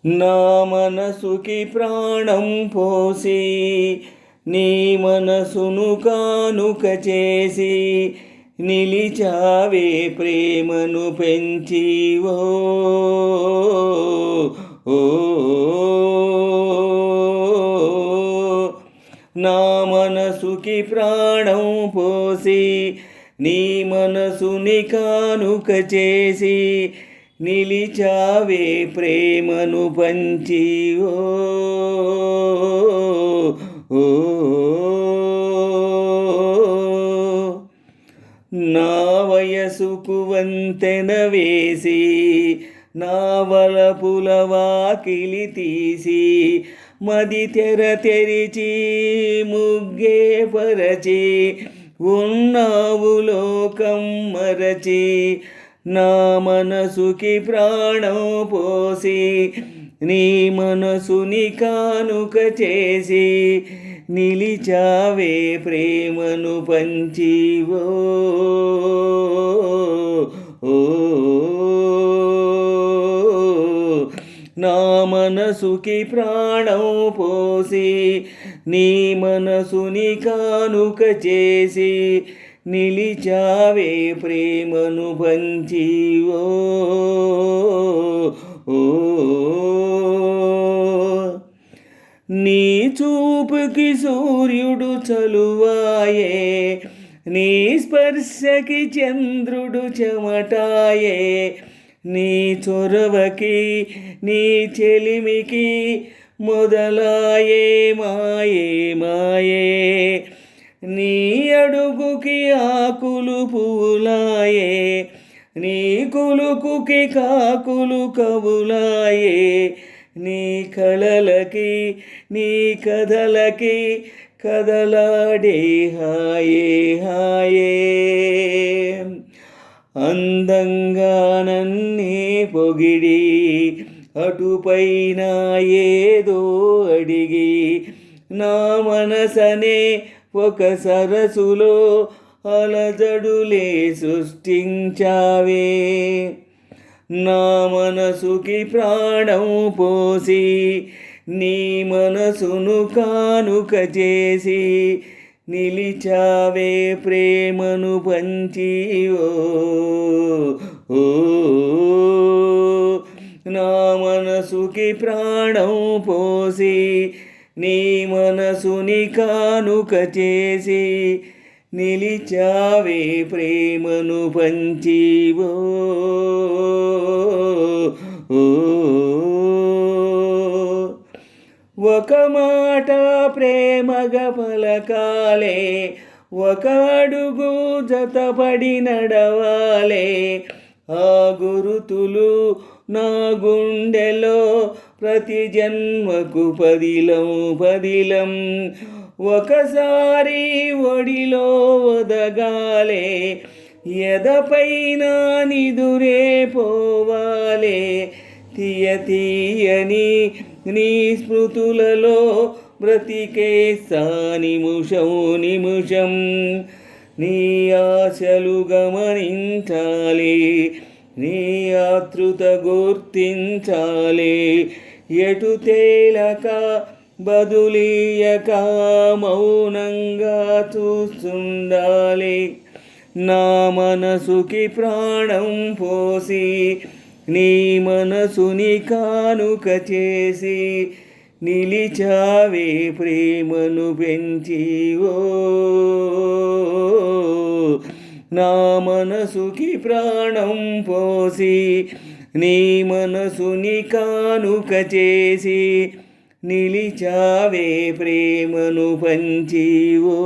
నా మనసుకి ప్రాణం పోసి నీ మనసును కానుక చేసి నిలిచావే ప్రేమను పెంచి ఓ ఓ నా మనసుకి ప్రాణం పోసి నీ మనసుని కానుక చేసి నిలిచావే ప్రేమను పంచి ఓ ఓ నా వయసుకు వంతెన వేసి నా వలపుల వాకిలి తీసి మది తెర తెరిచి ముగ్గే పరచి ఉన్నావు లోకం మరచి నా మనసుకి ప్రాణం పోసి నీ మనసుని కానుక చేసి నిలిచావే ప్రేమను పంచి ఓ ఓ నా మనసుకి ప్రాణం పోసి నీ మనసుని కానుక చేసి నిలిచావే ప్రేమను పంచి ఓ ఓ నీ చూపుకి సూర్యుడు చలువాయే నీ స్పర్శకి చంద్రుడు చెమటాయే నీ చొరవకి నీ చెలిమికి మొదలాయే మాయే మాయే నీ అడుగుకి ఆకులు పూలాయే నీ కులుకుకి కాకులు కవులాయే నీ కళలకి నీ కథలకి కదలాడే హాయే హాయే అందంగా నన్నే పొగిడి అటుపైన ఏదో అడిగి నా మనసనే ఒక సరసులో అలజడులే సృష్టించావే నా మనసుకి ప్రాణం పోసి నీ మనసును కానుక చేసి నిలిచావే ప్రేమను పంచి ఓ ఓ నా మనసుకి ప్రాణం పోసి నీ మనసుని కానుక చేసి నిలిచావే ప్రేమను పంచి ఓ ఓ ఒక మాట ప్రేమగా పలకాలే ఒక అడుగు జతపడి నడవాలే ఆ గురుతులు నా గుండెలో ప్రతి జన్మకు పదిలం పదిలం ఒకసారి ఒడిలో ఒదగాలే ఎదపైన నిదురే పోవాలే తీయ తీయని నీ స్మృతులలో బ్రతికేసా నిముషం నిముషం నీ ఆశలు గమనించాలి నీ ఆతృత గుర్తించాలి ఎటు తేలక బదులీయక మౌనంగా చూస్తుండాలి నా మనసుకి ప్రాణం పోసి నీ మనసుని కానుక చేసి నిలిచావే ప్రేమను పెంచి ఓ నా మనసుకి ప్రాణం పోసి నీ మనసుని కానుక చేసి నిలిచావే ప్రేమను పంచి ఓ